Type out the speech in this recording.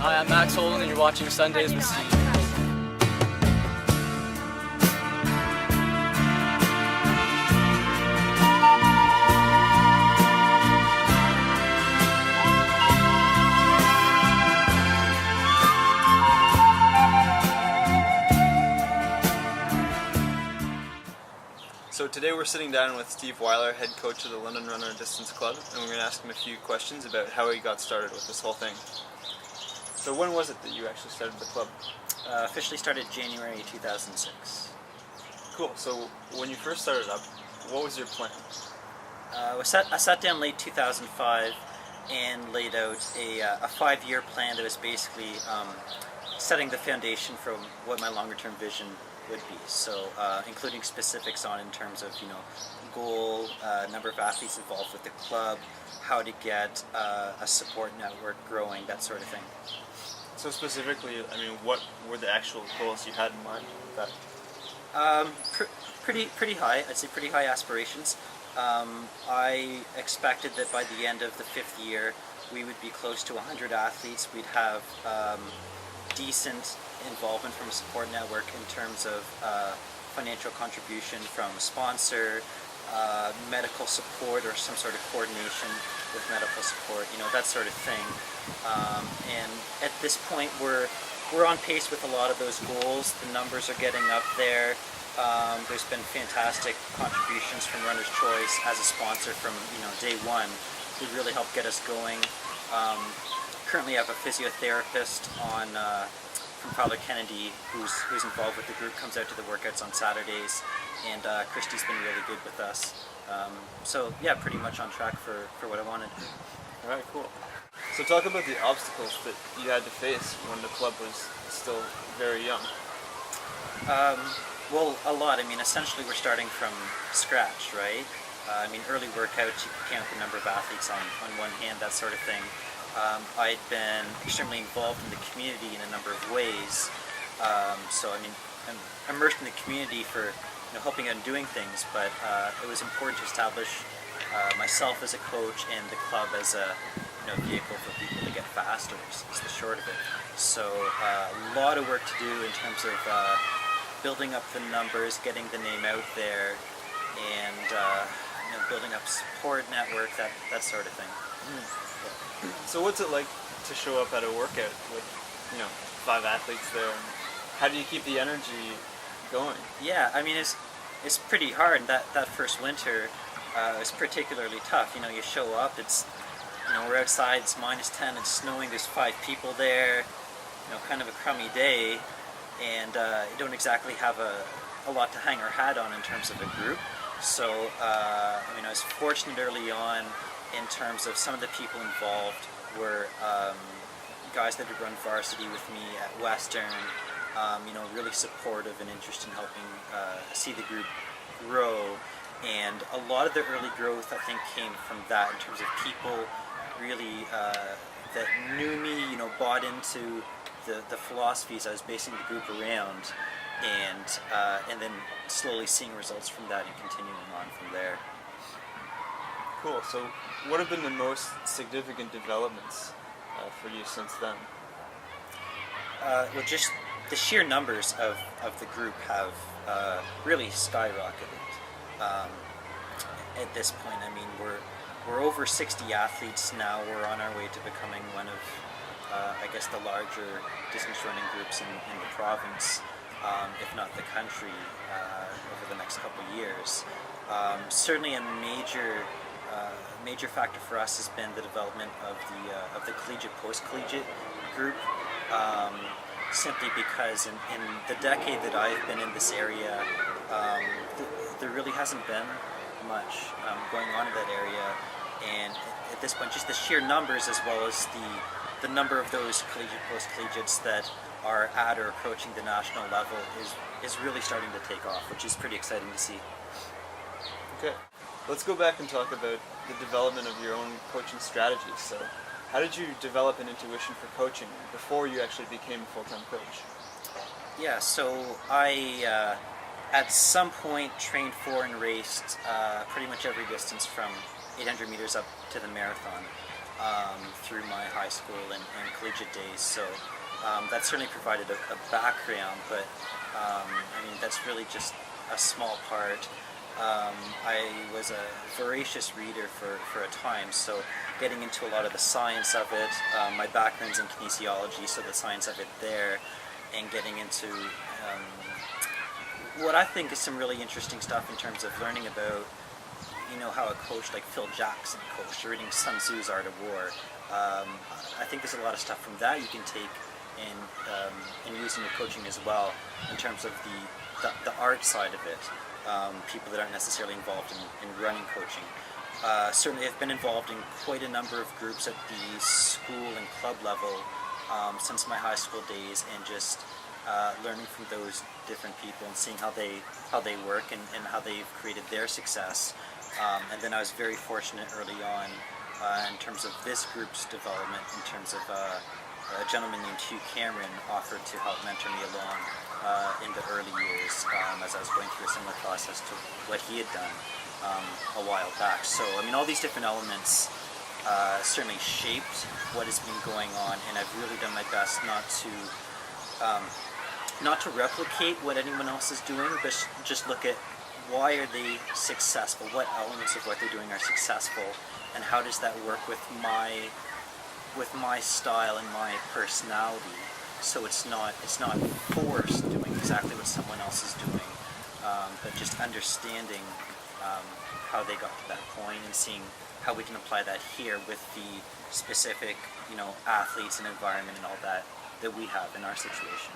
Hi, I'm Max Holden and you're watching Sundays with Steve. So today we're sitting down with Steve Weiler, head coach of the London Runner Distance Club, and we're going to ask him a few questions about how he got started with this whole thing. So when was it that you actually started the club? Officially started January 2006. Cool. So when you first started up, what was your plan? I sat down late 2005 and laid out a 5-year plan that was basically setting the foundation for what my longer term vision would be. So including specifics on in terms of goal, number of athletes involved with the club, how to get a support network growing, that sort of thing. So specifically, I mean, what were the actual goals you had in mind with that? Pretty high. I'd say pretty high aspirations. I expected that by the end of the 5th year, we would be close to 100 athletes. We'd have decent involvement from a support network in terms of financial contribution from a sponsor, medical support or some sort of coordination with medical support, that sort of thing. And at this point, we're on pace with a lot of those goals. The numbers are getting up there. There's been fantastic contributions from Runner's Choice as a sponsor from day one. They really helped get us going. Currently, I have a physiotherapist from Father Kennedy who's involved with the group. Comes out to the workouts on Saturdays, and Christy's been really good with us. So yeah, pretty much on track for what I wanted. All right, cool. So talk about the obstacles that you had to face when the club was still very young. Well, a lot. I mean, essentially we're starting from scratch, right? Early workouts, you can count the number of athletes on one hand, that sort of thing. I'd been extremely involved in the community in a number of ways. I'm immersed in the community for helping out and doing things, but it was important to establish myself as a coach and the club as a vehicle for people to get faster, is the short of it. So a lot of work to do in terms of building up the numbers, getting the name out there, and building up support network, that sort of thing. So what's it like to show up at a workout with 5 athletes there? And how do you keep the energy going? Yeah, it's pretty hard. That first winter was particularly tough. You show up, it's we're outside, it's -10, it's snowing, there's 5 people there, kind of a crummy day, and you don't exactly have a lot to hang our hat on in terms of a group. So I was fortunate early on in terms of some of the people involved were guys that had run varsity with me at Western, really supportive and interested in helping see the group grow. And a lot of the early growth, I think, came from that in terms of people really that knew me, bought into the philosophies I was basing the group around, and then slowly seeing results from that and continuing on from there. Cool. So what have been the most significant developments for you since then? Well, just the sheer numbers of the group have really skyrocketed. At this point, we're over 60 athletes now. We're on our way to becoming one of, the larger distance running groups in the province, if not the country, over the next couple of years. Certainly a major factor for us has been the development of the collegiate post-collegiate group, simply because in the decade that I've been in this area, there really hasn't been much going on in that area, and at this point just the sheer numbers as well as the number of those collegiate post-collegiates that are at or approaching the national level is really starting to take off, which is pretty exciting to see. Okay. Let's go back and talk about the development of your own coaching strategies. So, how did you develop an intuition for coaching before you actually became a full-time coach? Yeah, so I at some point trained for and raced pretty much every distance from 800 meters up to the marathon. through my high school and collegiate days. So that certainly provided a background, but I mean, that's really just a small part. I was a voracious reader for a time, so getting into a lot of the science of it, my background's in kinesiology, so the science of it there, and getting into what I think is some really interesting stuff in terms of learning about, you know, how a coach like Phil Jackson coached, or reading Sun Tzu's Art of War. I think there's a lot of stuff from that you can take in using your coaching as well, in terms of the art side of it. People that aren't necessarily involved in running coaching. Certainly I've been involved in quite a number of groups at the school and club level since my high school days, and just learning from those different people and seeing how they work and how they've created their success. And then I was very fortunate early on in terms of this group's development, in terms of a gentleman named Hugh Cameron offered to help mentor me along in the early years as I was going through a similar process to what he had done a while back. So I mean, all these different elements certainly shaped what has been going on, and I've really done my best not to replicate what anyone else is doing, but just look at why are they successful, what elements of what they're doing are successful, and how does that work with my style and my personality, so it's not forced doing exactly what someone else is doing, but just understanding how they got to that point and seeing how we can apply that here with the specific, you know, athletes and environment and all that we have in our situation.